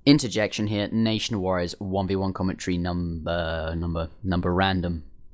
Interjection here, Nation Warriors 1v1 commentary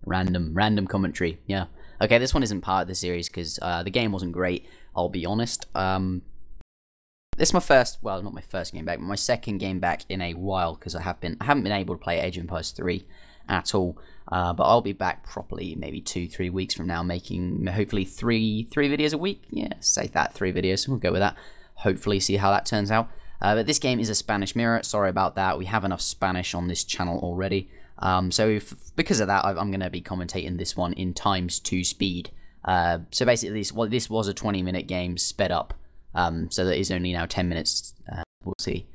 random commentary, yeah. Okay, this one isn't part of the series because the game wasn't great, I'll be honest. This is my first, well, not my first game back, but my second game back in a while because I haven't been able to play Age of Empires 3 at all. But I'll be back properly maybe 2-3 weeks from now, making hopefully three videos a week. Yeah, say that, 3 videos, we'll go with that. Hopefully see how that turns out. But this game is a Spanish mirror. Sorry about that. We have enough Spanish on this channel already. Because of that, I'm going to be commentating this one in ×2 speed. So basically, this was a 20-minute game sped up. So that is only now 10 minutes. We'll see.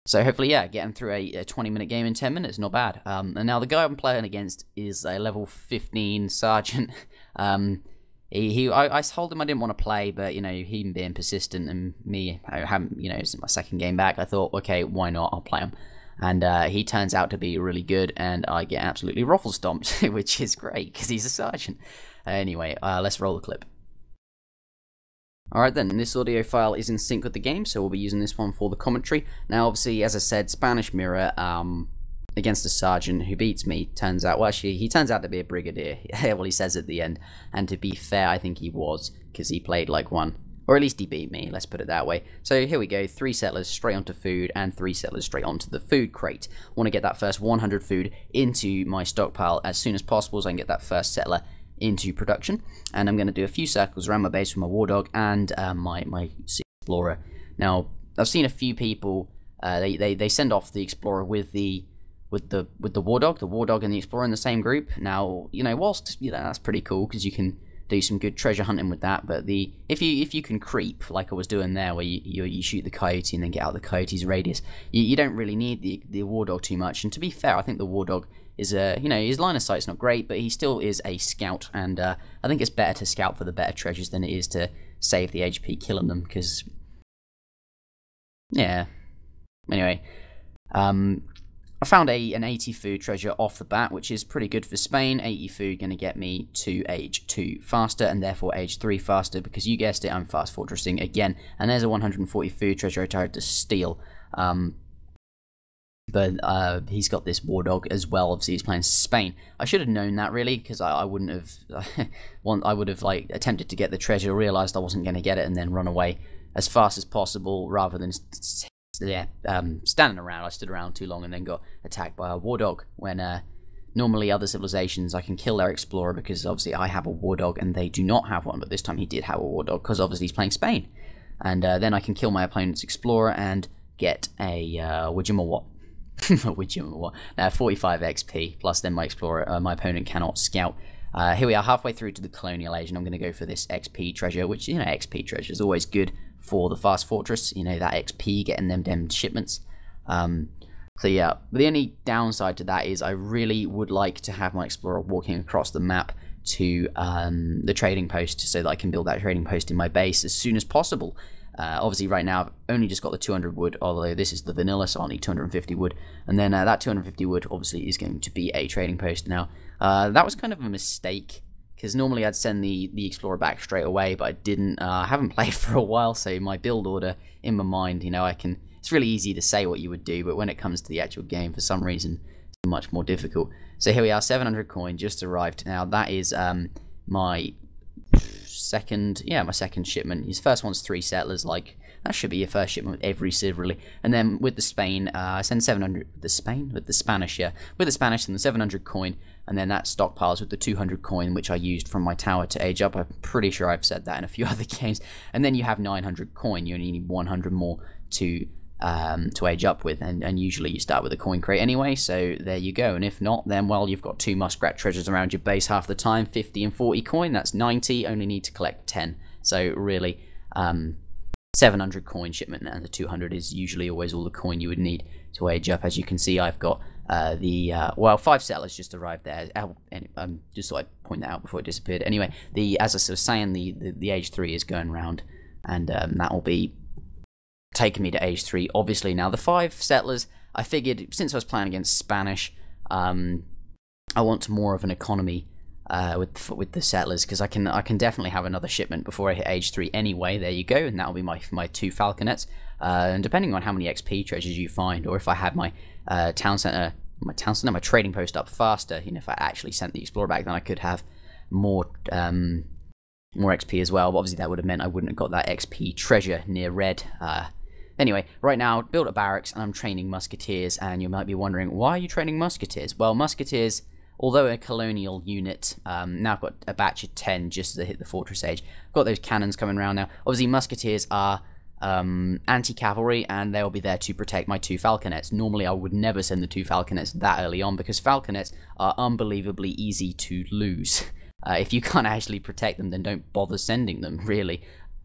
So hopefully, yeah, getting through a 20-minute game in 10 minutes, not bad. And now the guy I'm playing against is a level 15 sergeant. I told him I didn't want to play, but, you know, him being persistent and me, you know, it's my second game back, I thought, okay, why not, I'll play him. And he turns out to be really good, and I get absolutely ruffle stomped, which is great, because he's a sergeant. Anyway, let's roll the clip. Alright then, this audio file is in sync with the game, so we'll be using this one for the commentary. Now, obviously, as I said, Spanish mirror, against a sergeant who beats me, turns out, well, actually, he turns out to be a brigadier. Well, he says at the end, and to be fair, I think he was, because he played like one, or at least he beat me, let's put it that way. So here we go, 3 settlers straight onto food, and 3 settlers straight onto the food crate. I want to get that first 100 food into my stockpile as soon as possible, so I can get that first settler into production, and I'm going to do a few circles around my base with my war dog and my explorer. Now, I've seen a few people, they send off the explorer with the war dog and the explorer in the same group. Now, you know, whilst, you know, that's pretty cool because you can do some good treasure hunting with that, but if you can creep like I was doing there, where you shoot the coyote and then get out the coyote's radius, you don't really need the war dog too much. And to be fair, I think the war dog is you know, his line of sight's not great, but he still is a scout, and I think it's better to scout for the better treasures than it is to save the HP killing them, because yeah. Anyway, I found an 80 food treasure off the bat, which is pretty good for Spain. 80 food going to get me to age 2 faster, and therefore age 3 faster, because you guessed it, I'm fast fortressing again. And there's a 140 food treasure I tried to steal. But he's got this war dog as well. Obviously, he's playing Spain. I should have known that, really, because I wouldn't have. I would have like attempted to get the treasure, realized I wasn't going to get it, and then run away as fast as possible, rather than standing around. I stood around too long and then got attacked by a war dog. When normally other civilizations, I can kill their explorer because obviously I have a war dog and they do not have one. But this time he did have a war dog because obviously he's playing Spain. And then I can kill my opponent's explorer and get a Widgemowatt. 45 XP, plus then my explorer, my opponent cannot scout. Here we are, halfway through to the colonial age, and I'm going to go for this XP treasure, which, you know, XP treasure is always good for the fast fortress, you know, that XP, getting them shipments. So yeah, but the only downside to that is I really would like to have my explorer walking across the map to the trading post, so that I can build that trading post in my base as soon as possible. Obviously right now I've only just got the 200 wood, although this is the vanilla, so I'll need 250 wood, and then that 250 wood obviously is going to be a trading post. Now that was kind of a mistake, because normally I'd send the explorer back straight away, but I didn't. I haven't played for a while, so my build order in my mind, you know, it's really easy to say what you would do, but when it comes to the actual game, for some reason it's much more difficult. So here we are, 700 coin just arrived. Now that is my second shipment. His first one's 3 settlers, like that should be your first shipment with every civ, really. And then with the Spain, I send 700 with the Spanish and the 700 coin, and then that stockpiles with the 200 coin, which I used from my tower to age up. I'm pretty sure I've said that in a few other games. And then you have 900 coin. You only need 100 more to age up with, and usually you start with a coin crate anyway, so there you go. And if not, then, well, you've got 2 muskrat treasures around your base half the time, 50 and 40 coin, that's 90, only need to collect 10. So really, 700 coin shipment, and the 200 is usually always all the coin you would need to age up. As you can see, I've got well, 5 settlers just arrived there. Just thought I'd point that out before it disappeared. Anyway, as I was saying, the age 3 is going round, and that will be taking me to age 3, obviously. Now the 5 settlers, I figured, since I was playing against Spanish, I want more of an economy with the settlers, because I can definitely have another shipment before I hit age 3 anyway. There you go, and that'll be my 2 falconets. And depending on how many XP treasures you find, or if I had my my trading post up faster, you know, if I actually sent the explorer back, then I could have more XP as well. But obviously that would have meant I wouldn't have got that XP treasure near red. Anyway, right now, built a barracks, and I'm training musketeers, and you might be wondering, why are you training musketeers? Well, musketeers, although a colonial unit, now I've got a batch of 10 just to hit the fortress age. I've got those cannons coming around now. Obviously, musketeers are anti-cavalry, and they'll be there to protect my 2 falconets. Normally, I would never send the 2 falconets that early on, because falconets are unbelievably easy to lose. If you can't actually protect them, then don't bother sending them, really.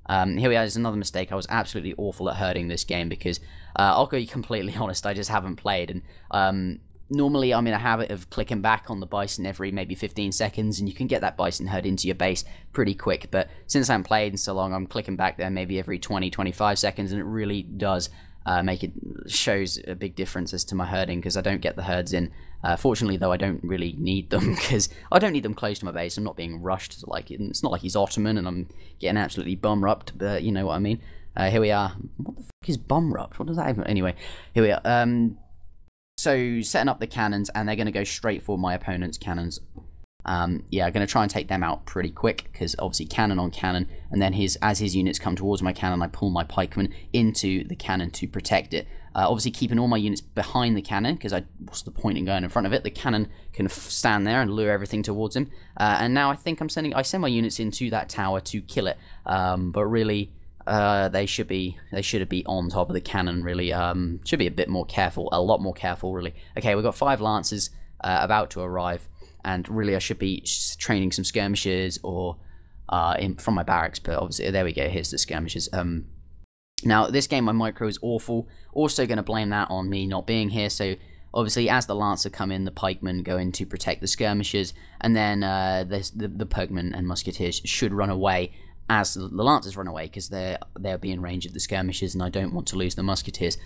Here we are, there's another mistake. I was absolutely awful at herding this game, because I'll be completely honest, I just haven't played, and normally I'm in a habit of clicking back on the bison every maybe 15 seconds, and you can get that bison herd into your base pretty quick, but since I haven't played in so long, I'm clicking back there maybe every 20-25 seconds, and it really does shows a big difference as to my herding, because I don't get the herds in. Fortunately, though, I don't really need them, because I don't need them close to my base. I'm not being rushed. Like, it's not like he's Ottoman and I'm getting absolutely bum-rupped, but you know what I mean. Here we are. What the fuck is bum-rupped? What does that even... Anyway, here we are. So, setting up the cannons, and they're going to go straight for my opponent's cannons. Yeah, I'm going to try and take them out pretty quick, because obviously cannon on cannon, and then as his units come towards my cannon, I pull my pikemen into the cannon to protect it. Obviously keeping all my units behind the cannon, because what's the point in going in front of it? The cannon can stand there and lure everything towards him. And now I think I send my units into that tower to kill it, but really they should be on top of the cannon, really. Should be a bit more careful, a lot more careful, really. Okay, we've got 5 lancers about to arrive. And really, I should be training some skirmishes or from my barracks. But obviously, there we go. Here's the skirmishes. Now, this game, my micro is awful. Also going to blame that on me not being here. So, obviously, as the lancer come in, the pikemen go in to protect the skirmishes. And then the pikemen and musketeers should run away as the lancers run away, because they'll be in range of the skirmishes, and I don't want to lose the musketeers,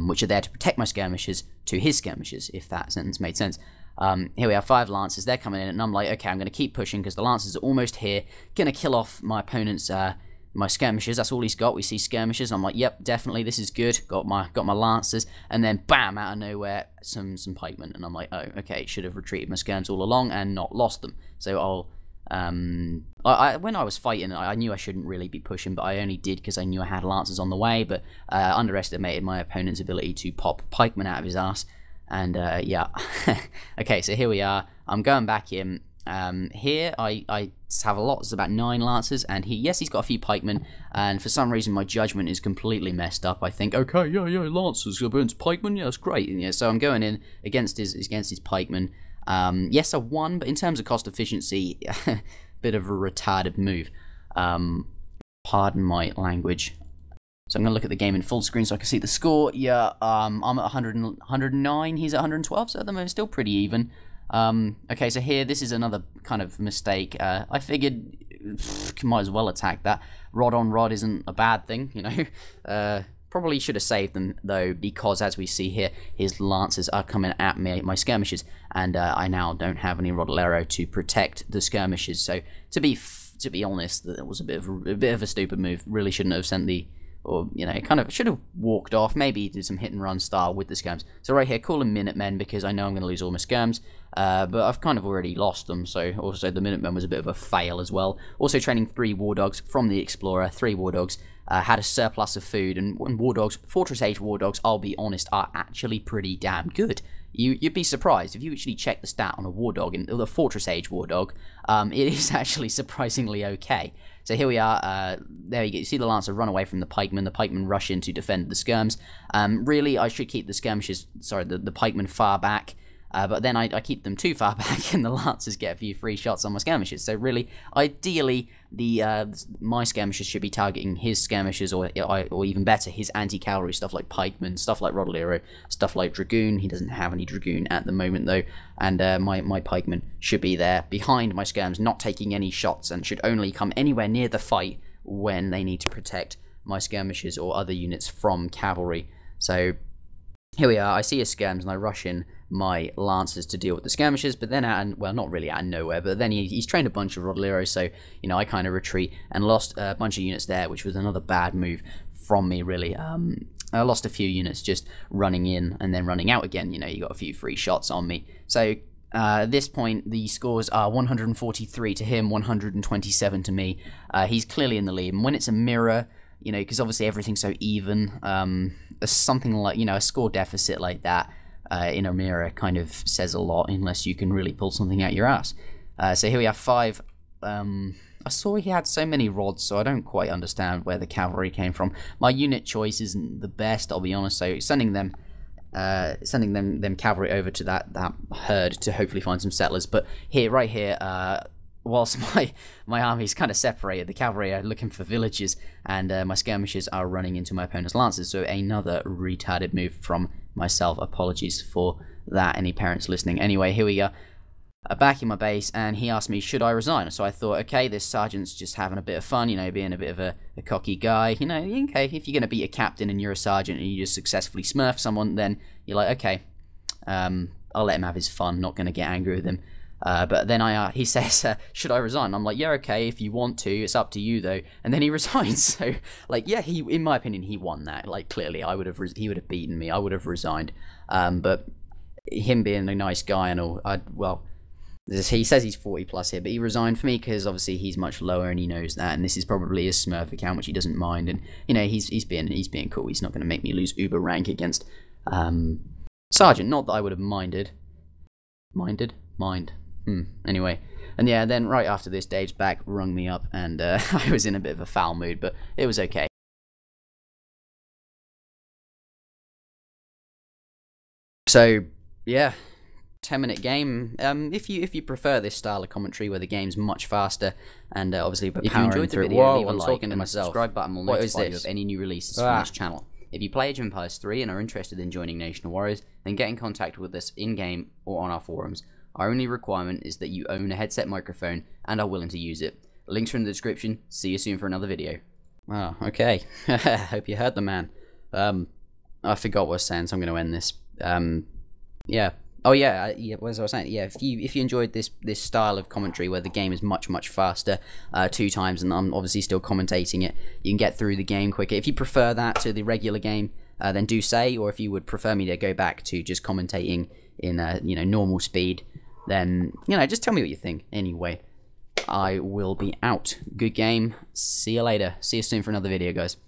which are there to protect my skirmishes, to his skirmishes, if that sentence made sense. Here we have 5 lancers, they're coming in, and I'm like, okay, I'm going to keep pushing, because the lancers are almost here, going to kill off my opponent's, my skirmishes. That's all he's got. We see skirmishes, I'm like, yep, definitely, this is good, got my lancers, and then bam, out of nowhere, some pikemen, and I'm like, oh, okay, should have retreated my skirms all along, and not lost them. So I'll, when I was fighting, I knew I shouldn't really be pushing, but I only did because I knew I had lancers on the way, but underestimated my opponent's ability to pop pikemen out of his ass. And yeah, okay, so here we are. I'm going back in. Here I have a lot. There's about 9 lancers, and he's got a few pikemen, and for some reason my judgment is completely messed up. I think, okay, yeah, lancers against pikemen, yeah, that's great. And, yeah, so I'm going in against his pikemen. Yes, I won, but in terms of cost efficiency, bit of a retarded move. Pardon my language. So I'm going to look at the game in full screen so I can see the score. Yeah, I'm at 109, he's at 112, so at the moment still pretty even. Okay, so here, this is another kind of mistake. I figured, might as well attack that. Rod on rod isn't a bad thing, you know. Probably should have saved them, though, because as we see here, his lancers are coming at me, my skirmishes, and I now don't have any rodolero to protect the skirmishes. So, to be honest, that was a bit of a stupid move. Really shouldn't have sent the... Or, you know, kind of should have walked off, maybe did some hit and run style with the skirms. So right here, call them Minutemen, because I know I'm going to lose all my skirms, but I've kind of already lost them, so also the Minutemen was a bit of a fail as well. Also training 3 War Dogs from the Explorer, 3 War Dogs, had a surplus of food, and War Dogs, Fortress Age War Dogs, I'll be honest, are actually pretty damn good. You'd be surprised if you actually check the stat on a War Dog, in the Fortress Age War Dog, it is actually surprisingly okay. So here we are, there you go, you see the Lancer run away from the pikemen rush in to defend the skirms. Really, I should keep the skirmishes, sorry, the pikemen far back, but then I keep them too far back, and the Lancers get a few free shots on my skirmishes. So really, ideally, my skirmishes should be targeting his skirmishes, or even better, his anti-cavalry, stuff like pikemen, stuff like rodolero, stuff like dragoon. He doesn't have any dragoon at the moment, though, and my pikemen should be there behind my skirms, not taking any shots, and should only come anywhere near the fight when they need to protect my skirmishes or other units from cavalry. So here we are. I see his skirms and I rush in my lancers to deal with the skirmishes, but then well, not really out of nowhere, but then he's trained a bunch of Rodaleros, so, you know, I kind of retreat and lost a bunch of units there, which was another bad move from me, really. I lost a few units just running in and then running out again. You know, you got a few free shots on me. So at this point, the scores are 143 to him, 127 to me. He's clearly in the lead, and when it's a mirror, you know, because obviously everything's so even, something like, you know, a score deficit like that in a mirror kind of says a lot, unless you can really pull something out your ass. So here we have 5. I saw he had so many rods, so I don't quite understand where the cavalry came from. My unit choice isn't the best, I'll be honest, so sending them cavalry over to that herd to hopefully find some settlers. But here, right here, whilst my army's kind of separated, the cavalry are looking for villages, and my skirmishers are running into my opponent's lances. So another retarded move from myself. Apologies for that, any parents listening. Anyway, here we go. Back in my base, and he asked me, should I resign? So I thought, okay, this sergeant's just having a bit of fun, you know, being a bit of a cocky guy. You know, okay, if you're going to beat a captain and you're a sergeant and you just successfully smurf someone, then you're like, okay, I'll let him have his fun, not going to get angry with him. But then he says, should I resign? I'm like, yeah, okay, if you want to, it's up to you though. And then he resigns. So, like, yeah, in my opinion, he won that. Like, clearly, he would have beaten me. I would have resigned. But him being a nice guy and all, he says he's 40 plus here, but he resigned for me because obviously he's much lower and he knows that, and this is probably his Smurf account, which he doesn't mind, and you know he's being cool. He's not going to make me lose Uber rank against Sergeant. Not that I would have minded. Anyway, and yeah, then right after this, Dave's back rung me up, and I was in a bit of a foul mood, but it was okay. So yeah. 10-minute game. If you prefer this style of commentary where the game's much faster and obviously if you enjoyed the video, leave a like and the subscribe button will notify you of any new releases from this channel. If you play Age of Empires 3 and are interested in joining Nation of Warriors, then get in contact with us in-game or on our forums. Our only requirement is that you own a headset microphone and are willing to use it. Links are in the description. See you soon for another video. Oh, okay. Hope you heard the man. I forgot what I was saying, so I'm going to end this. Yeah. Oh yeah, what was I saying? Yeah, if you enjoyed this style of commentary where the game is much faster, 2 times, and I'm obviously still commentating it, you can get through the game quicker. If you prefer that to the regular game, then do say, or if you would prefer me to go back to just commentating in you know, normal speed, then you know, just tell me what you think. Anyway, I will be out. Good game. See you later. See you soon for another video, guys.